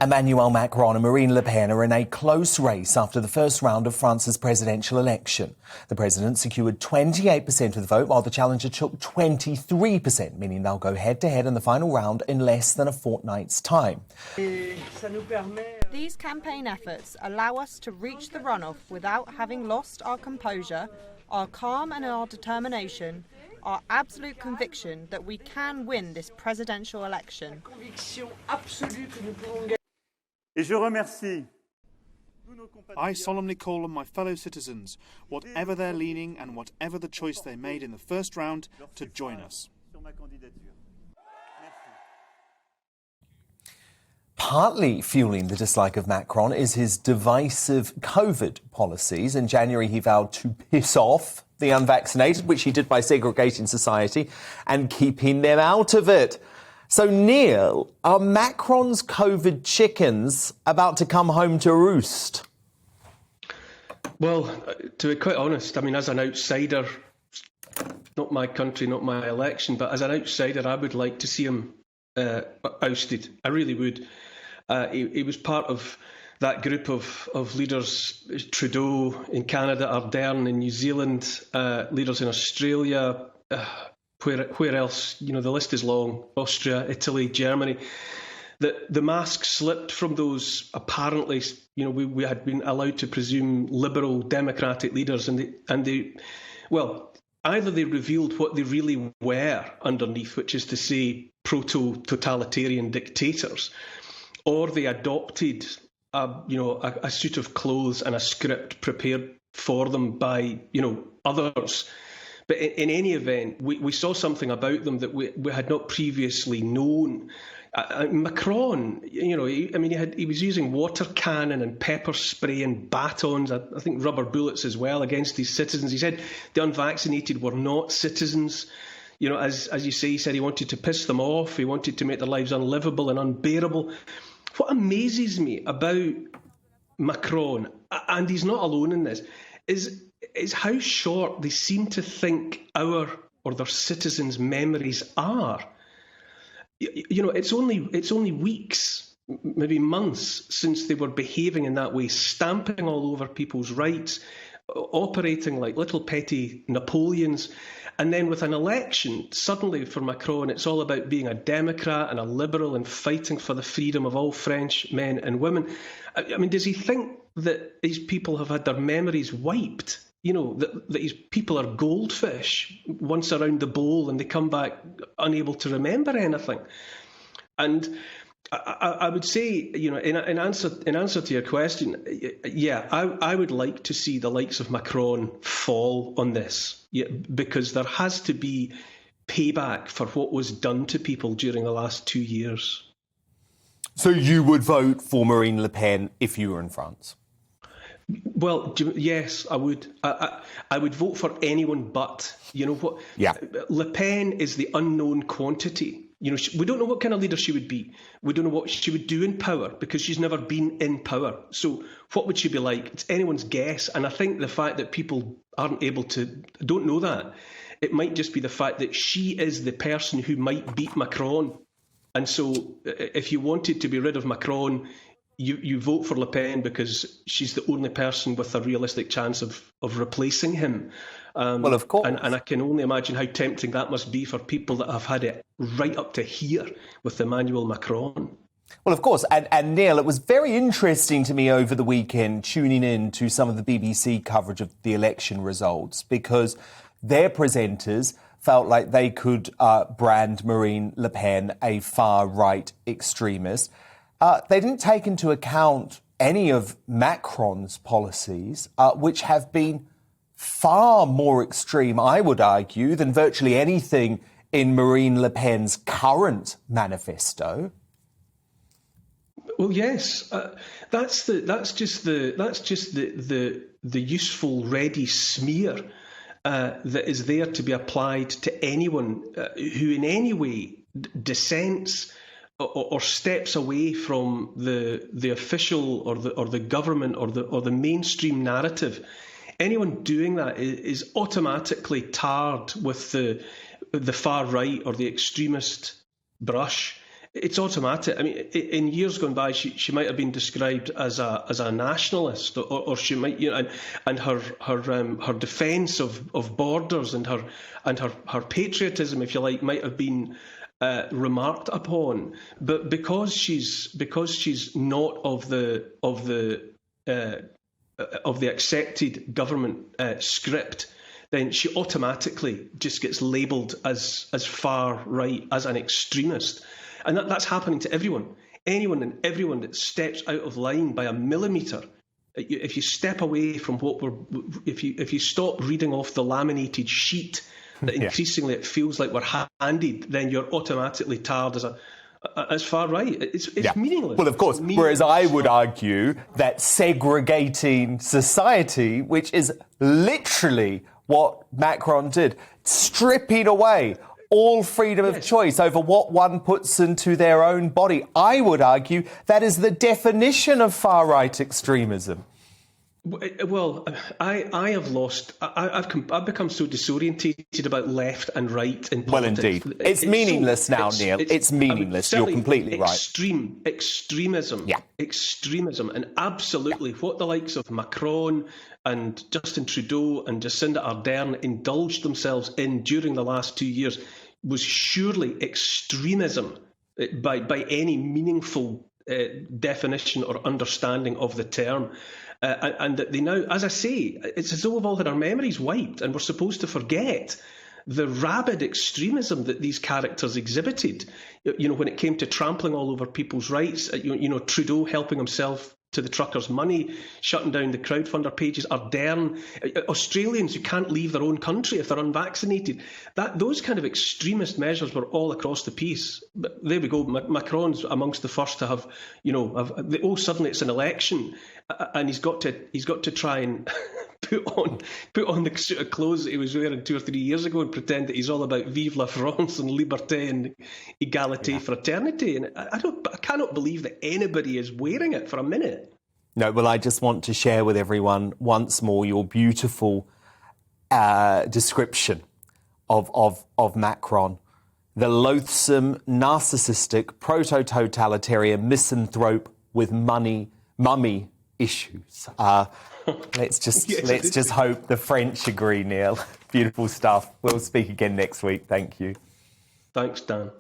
Emmanuel Macron and Marine Le Pen are in a close race after the first round of France's presidential election. The president secured 28% of the vote, while the challenger took 23%, meaning they'll go head-to-head in the final round in less than a fortnight's time. These campaign efforts allow us to reach the runoff without having lost our composure, our calm and our determination, our absolute conviction that we can win this presidential election. I solemnly call on my fellow citizens, whatever their leaning and whatever the choice they made in the first round, to join us. Partly fueling the dislike of Macron is his divisive COVID policies. In January, he vowed to piss off the unvaccinated, which he did by segregating society and keeping them out of it. So, Neil, are Macron's COVID chickens about to come home to roost? Well, to be quite honest, I mean, as an outsider, not my country, not my election, but as an outsider, I would like to see him ousted. I really would. He was part of that group of leaders, Trudeau in Canada, Ardern in New Zealand, leaders in Australia, where else? You know, the list is long. Austria, Italy, Germany. The mask slipped from those apparently, you know, we had been allowed to presume liberal democratic leaders, and they well, either they revealed what they really were underneath, which is to say proto-totalitarian dictators, or they adopted a suit of clothes and a script prepared for them by, you know, others. But in any event, we saw something about them that we had not previously known. Macron, you know, he was using water cannon and pepper spray and batons, I think rubber bullets as well, against his citizens. He said the unvaccinated were not citizens. You know, as you say, he said he wanted to piss them off. He wanted to make their lives unlivable and unbearable. What amazes me about Macron, and he's not alone in this, is how short they seem to think our or their citizens' memories are. You know, it's only weeks, maybe months, since they were behaving in that way, stamping all over people's rights, operating like little petty Napoleons. And then with an election, suddenly for Macron, it's all about being a Democrat and a liberal and fighting for the freedom of all French men and women. I mean, does he think that these people have had their memories wiped? You know, that these people are goldfish once around the bowl and they come back unable to remember anything. And I would say, you know, in answer to your question, yeah, I would like to see the likes of Macron fall on this, because there has to be payback for what was done to people during the last 2 years. So you would vote for Marine Le Pen if you were in France? Well, yes, I would. I would vote for anyone but, you know what? Yeah. Le Pen is the unknown quantity. You know, we don't know what kind of leader she would be. We don't know what she would do in power because she's never been in power. So what would she be like? It's anyone's guess. And I think the fact that people don't know that, it might just be the fact that she is the person who might beat Macron. And so if you wanted to be rid of Macron, you vote for Le Pen because she's the only person with a realistic chance of replacing him. Well, of course. And I can only imagine how tempting that must be for people that have had it right up to here with Emmanuel Macron. Well, of course. And Neil, it was very interesting to me over the weekend tuning in to some of the BBC coverage of the election results, because their presenters felt like they could brand Marine Le Pen a far-right extremist. They didn't take into account any of Macron's policies, which have been far more extreme, I would argue, than virtually anything in Marine Le Pen's current manifesto. Well, yes, that's just the useful, ready smear that is there to be applied to anyone who in any way dissents or steps away from the official or the government or the mainstream narrative. Anyone doing that is automatically tarred with the far right or the extremist brush. It's automatic. I mean, in years gone by, she might have been described as a nationalist, or she might, and her defence of borders and her patriotism, if you like, might have been remarked upon. But because she's not of the accepted government script, then she automatically just gets labelled as far right, as an extremist. And that's happening to everyone. Anyone and everyone that steps out of line by a millimetre. If you step away from if you stop reading off the laminated sheet that increasingly it feels like we're handed, then you're automatically tarred as far right. It's meaningless. Well, of course, whereas I would argue that segregating society, which is literally what Macron did, stripping away all freedom of choice over what one puts into their own body, I would argue that is the definition of far-right extremism. Well, I have lost. I've become so disorientated about left and right in politics. Well, indeed, it's meaningless now, Neil. It's meaningless. You're completely right. Extremism. Yeah. Extremism, and absolutely what the likes of Macron and Justin Trudeau and Jacinda Ardern indulged themselves in during the last 2 years was surely extremism by any meaningful definition or understanding of the term. And that they now, as I say, it's as though we've all had our memories wiped and we're supposed to forget the rabid extremism that these characters exhibited. When it came to trampling all over people's rights, Trudeau helping himself to the truckers' money, shutting down the crowdfunder pages, Ardern, Australians who can't leave their own country if they're unvaccinated. Those kind of extremist measures were all across the piece. But there we go. Macron's amongst the first to have, suddenly it's an election, and he's got to try and put on the suit of clothes that he was wearing 2 or 3 years ago and pretend that he's all about Vive la France and liberté and égalité, fraternité. And I cannot believe that anybody is wearing it for a minute. No, well, I just want to share with everyone once more your beautiful description of Macron, the loathsome, narcissistic, proto-totalitarian misanthrope with mummy issues. Let's just hope the French agree, Neil. Beautiful stuff. We'll speak again next week. Thank you. Thanks, Dan.